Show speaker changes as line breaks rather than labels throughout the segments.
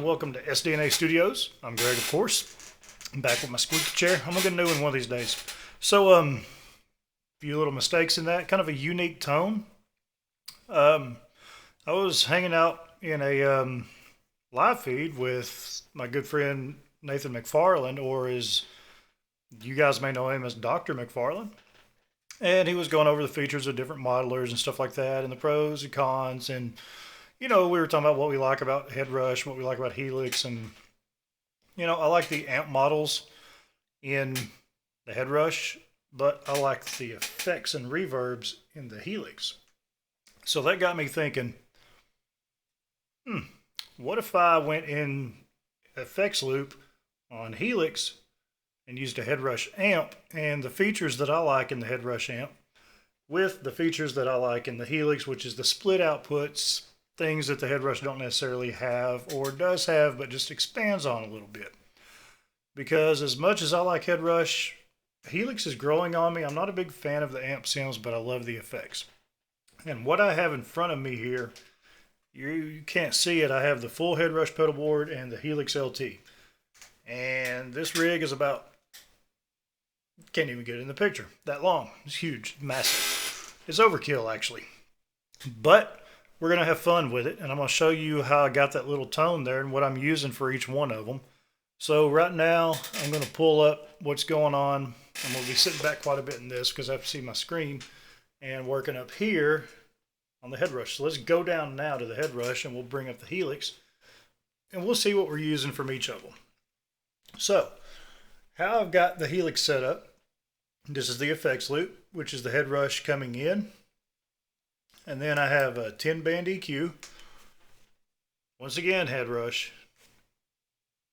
Welcome to SDNA Studios. I'm Greg, of course. I'm back with my squeaky chair. I'm gonna get a new one of these days. So, a few little mistakes in that. Kind of a unique tone. I was hanging out in a live feed with my good friend Nathan McFarland, or as you guys may know him as Dr. McFarland. And he was going over the features of different modelers and stuff like that, and the pros and cons, and we were talking about what we like about Headrush, what we like about Helix, and I like the amp models in the Headrush, but I like the effects and reverbs in the Helix. So that got me thinking, what if I went in effects loop on Helix and used a Headrush amp and the features that I like in the Headrush amp with the features that I like in the Helix, which is the split outputs, things that the Headrush don't necessarily have, or does have, but just expands on a little bit. Because as much as I like Headrush, Helix is growing on me. I'm not a big fan of the amp sounds, but I love the effects. And what I have in front of me here, you can't see it. I have the full Headrush pedal board and the Helix LT. And this rig is about, can't even get it in the picture, that long. It's huge, massive. It's overkill, actually. But we're going to have fun with it, and I'm going to show you how I got that little tone there and what I'm using for each one of them. So right now, I'm going to pull up what's going on. I'm going to be sitting back quite a bit in this because I have to see my screen, and working up here on the Headrush. So let's go down now to the Headrush, and we'll bring up the Helix, and we'll see what we're using from each of them. So, how I've got the Helix set up, this is the effects loop, which is the Headrush coming in. And then I have a 10-band EQ. Once again, Headrush.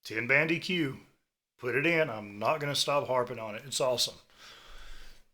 10-band EQ. Put it in. I'm not going to stop harping on it. It's awesome.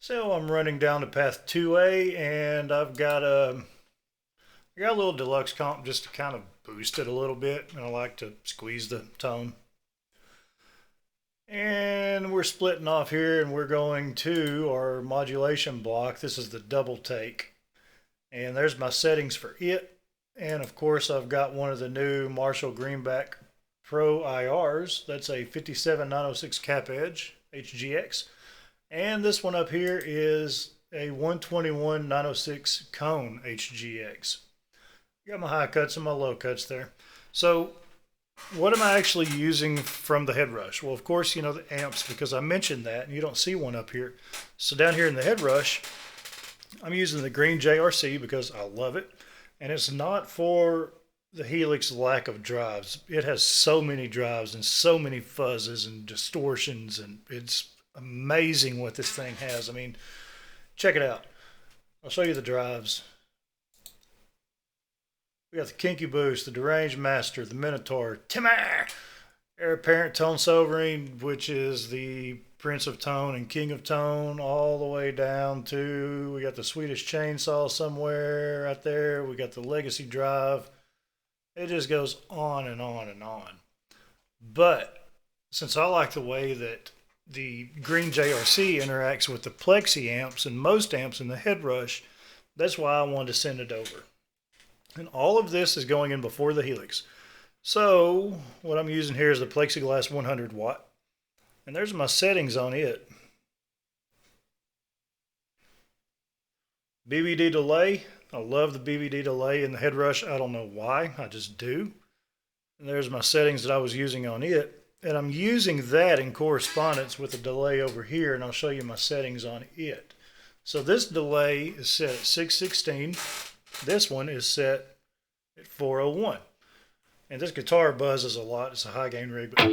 So I'm running down to path 2A, and I got a little deluxe comp just to kind of boost it a little bit. And I like to squeeze the tone. And we're splitting off here, and we're going to our modulation block. This is the double take. And there's my settings for it. And of course, I've got one of the new Marshall Greenback Pro IRs. That's a 57906 cap edge HGX. And this one up here is a 121906 cone HGX. Got my high cuts and my low cuts there. So what am I actually using from the Headrush? Well, of course, the amps, because I mentioned that, and you don't see one up here. So down here in the Headrush, I'm using the green JRC because I love it. And it's not for the Helix lack of drives. It has so many drives and so many fuzzes and distortions, and it's amazing what this thing has. I mean, check it out. I'll show you the drives. We got the Kinky Boost, the Deranged Master, the Minotaur, Timmer, Heir Apparent Tone Sovereign, which is the Prince of Tone and King of Tone, all the way down to, we got the Swedish Chainsaw somewhere right there. We got the Legacy Drive. It just goes on and on and on. But since I like the way that the green JRC interacts with the Plexi amps and most amps in the Headrush, that's why I wanted to send it over. And all of this is going in before the Helix. So what I'm using here is the Plexiglass 100 watt. And there's my settings on it. BBD delay. I love the BBD delay in the Headrush. I don't know why. I just do. And there's my settings that I was using on it. And I'm using that in correspondence with the delay over here. And I'll show you my settings on it. So this delay is set at 616. This one is set at 401. And this guitar buzzes a lot. It's a high gain rig, but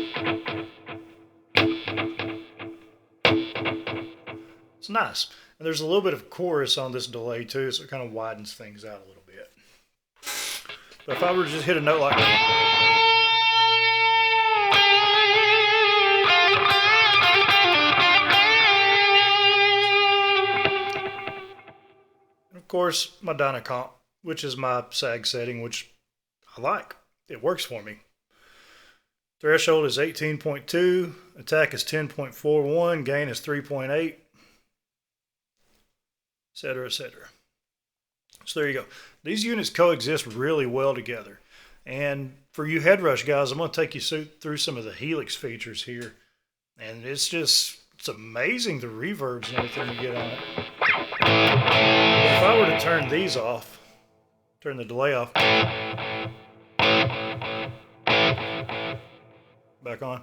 it's nice. And there's a little bit of chorus on this delay too, so it kind of widens things out a little bit. But if I were to just hit a note like that, of course, my Dynacomp, which is my sag setting, which I like. It works for me. Threshold is 18.2, attack is 10.41, gain is 3.8, etc., etc. So there you go. These units coexist really well together. And for you Headrush guys, I'm going to take you through some of the Helix features here. And it's amazing the reverbs and everything you get on it. If I were to turn these off, turn the delay off, back on,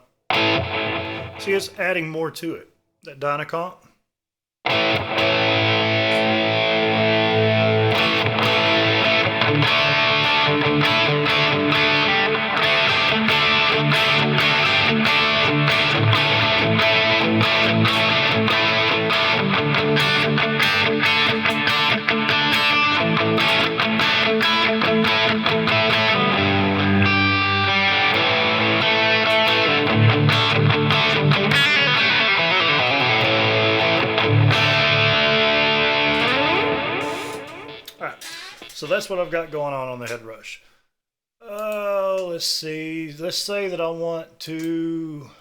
see, it's adding more to it. That Dynacomp. So that's what I've got going on the Headrush. Let's see. Let's say that I want to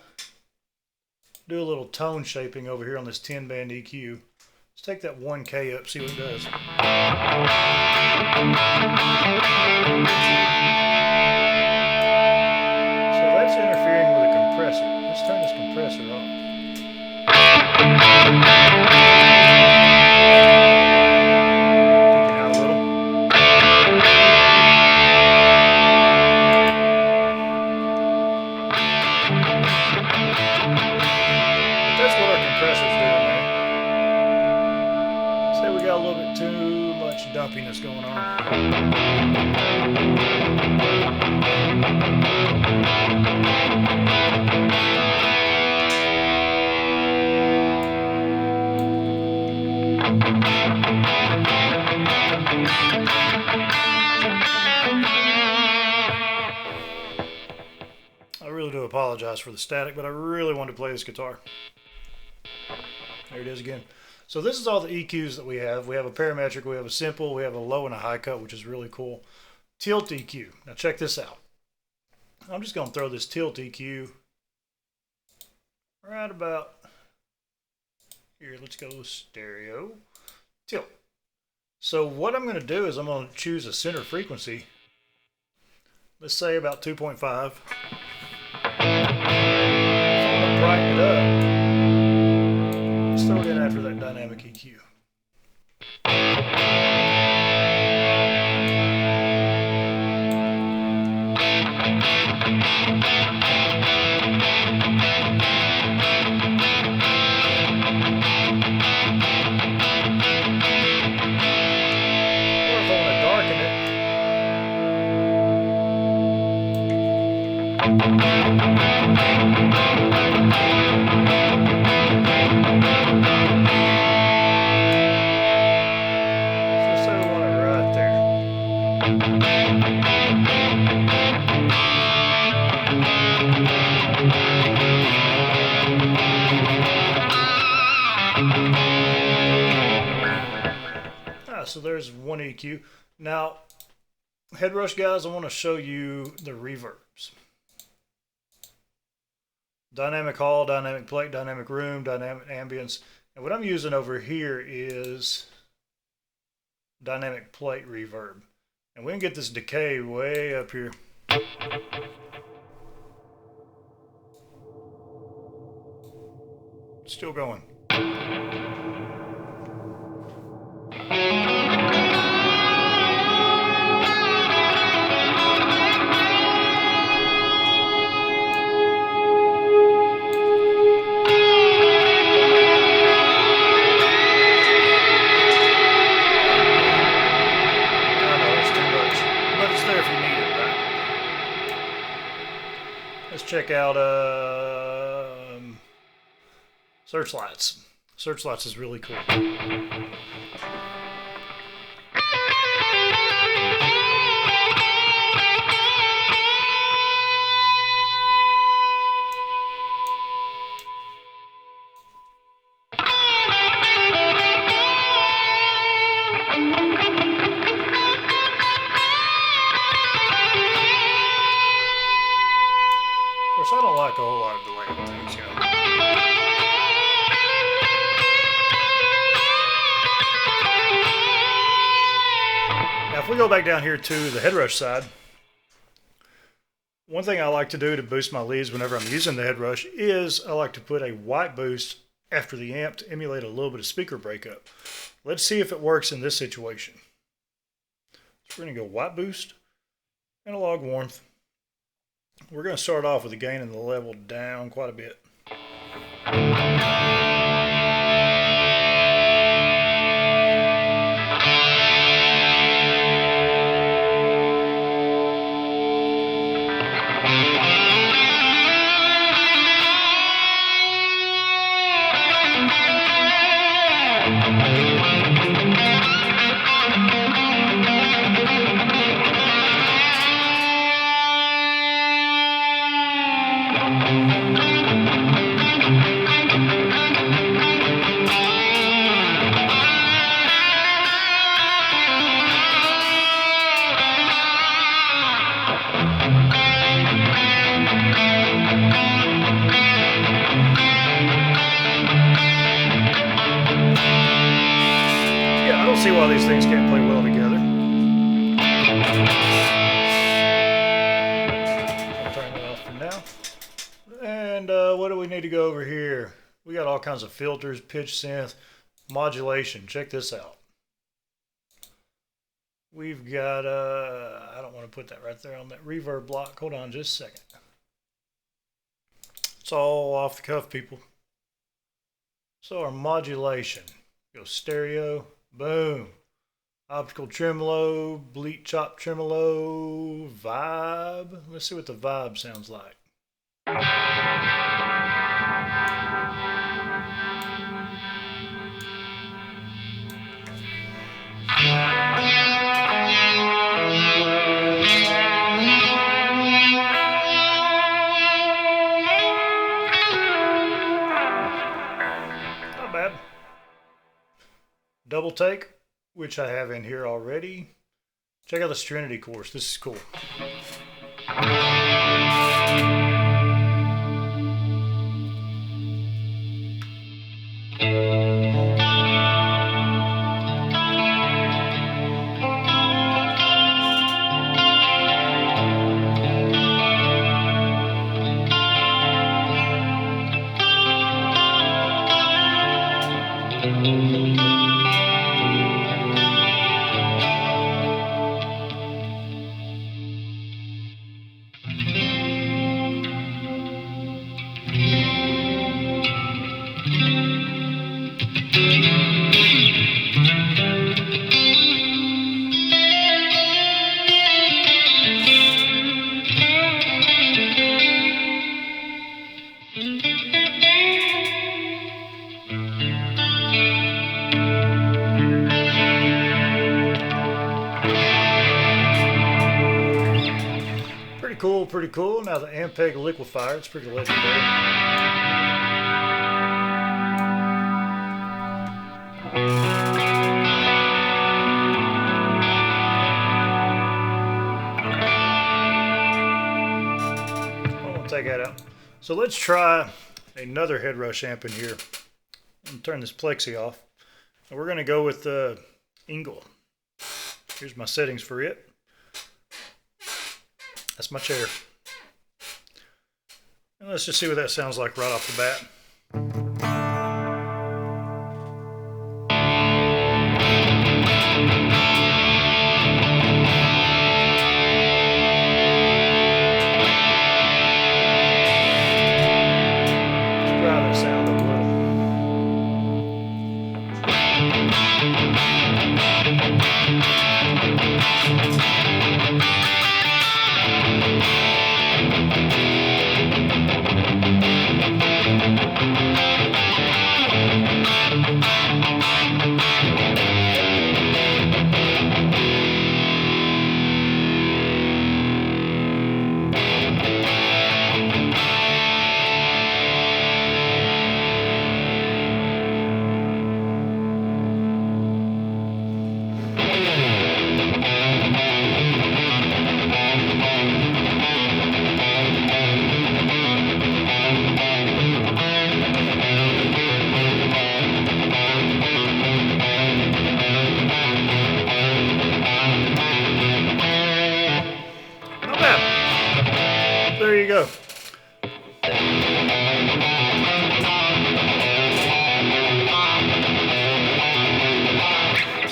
do a little tone shaping over here on this 10-band EQ. Let's take that 1K up, see what it does. So that's interfering with a compressor. Let's turn this compressor off. A little bit too much dumpiness going on. I really do apologize for the static, but I really wanted to play this guitar. There it is again. So this is all the EQs that we have. We have a parametric, we have a simple, we have a low and a high cut, which is really cool. Tilt EQ. Now check this out. I'm just going to throw this tilt EQ right about here. Let's go stereo. Tilt. So what I'm going to do is I'm going to choose a center frequency. Let's say about 2.5. I'm going to brighten it up. Let's throw it in after that dynamic EQ. Or if I want to darken it, so there's one EQ. Now, Headrush guys, I want to show you the reverbs. Dynamic hall, dynamic plate, dynamic room, dynamic ambience. And what I'm using over here is dynamic plate reverb. And we can get this decay way up here. Still going. out Searchlights. Searchlights is really cool. Of course, I don't like a whole lot of delay on things, you know. Now, if we go back down here to the Headrush side, one thing I like to do to boost my leads whenever I'm using the Headrush is I like to put a white boost after the amp to emulate a little bit of speaker breakup. Let's see if it works in this situation. So we're going to go white boost, analog warmth. We're going to start off with the gain and the level down quite a bit. See why these things can't play well together. I'll turn that off for now. And what do we need to go over here? We got all kinds of filters, pitch synth, modulation. Check this out. We've got, I don't want to put that right there on that reverb block. Hold on just a second. It's all off the cuff, people. So our modulation, go stereo. Boom. Optical tremolo, bleat chop tremolo, vibe. Let's see what the vibe sounds like. Not bad. Double take, which I have in here already. Check out the Serenity course. This is cool. Pretty cool. Now the Ampeg liquefier, it's pretty legendary. I'll take that out. So let's try another Headrush amp in here. I'm turn this plexi off. And we're going to go with the Ingle. Here's my settings for it. That's my chair. And let's just see what that sounds like right off the bat. Let's try that sound up a little.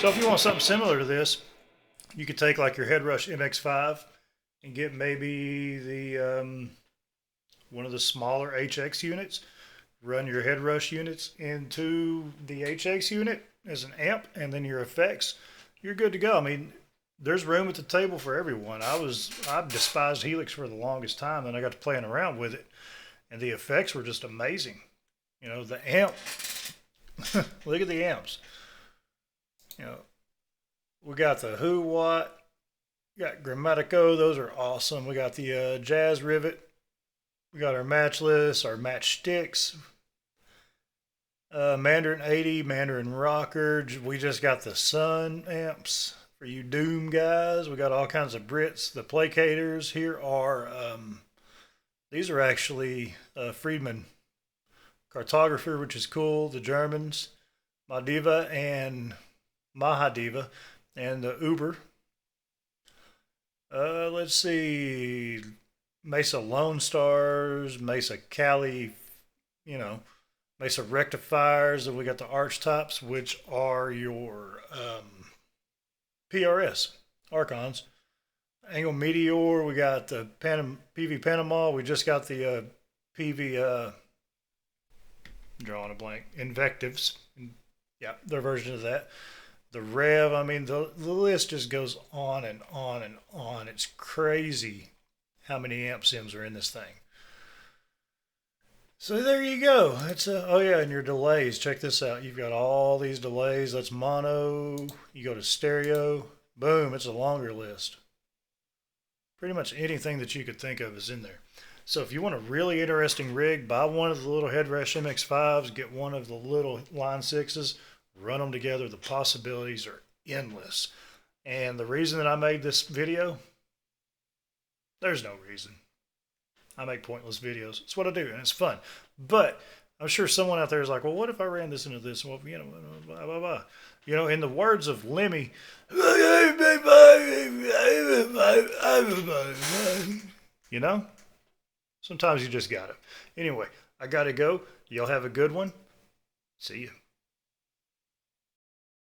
So if you want something similar to this, you could take like your Headrush MX5 and get maybe the one of the smaller HX units, run your Headrush units into the HX unit as an amp, and then your effects, you're good to go. I mean, there's room at the table for everyone. I despised Helix for the longest time, and I got to playing around with it, and the effects were just amazing. You know, the amp. Look at the amps. You know, we got the Who Watt, we got Grammatico. Those are awesome. We got the Jazz Rivet. We got our Matchless, our Matchsticks. Mandarin 80, Mandarin Rocker. We just got the Sun amps for you Doom guys. We got all kinds of Brits. The Placators here are, these are actually Friedman Cartographer, which is cool. The Germans, Madiva and Mahadiva, and the Uber. Let's see, Mesa Lone Stars, Mesa Cali, you know, Mesa Rectifiers, and we got the Arch Tops, which are your PRS, Archons. Angle Meteor, we got the PV Panama, we just got the PV, drawing a blank, Invectives, yeah, their version of that. The Rev, I mean, the list just goes on and on and on. It's crazy how many amp sims are in this thing. So there you go. That's oh yeah, and your delays. Check this out. You've got all these delays. That's mono. You go to stereo. Boom, it's a longer list. Pretty much anything that you could think of is in there. So if you want a really interesting rig, buy one of the little Headrush MX5s, get one of the little Line 6s, run them together. The possibilities are endless. And the reason that I made this video, there's no reason. I make pointless videos. It's what I do, and it's fun. But I'm sure someone out there is like, well, what if I ran this into this? Well, you know, blah, blah, blah. You know, in the words of Lemmy, you know, sometimes you just got it. Anyway, I got to go. Y'all have a good one. See you.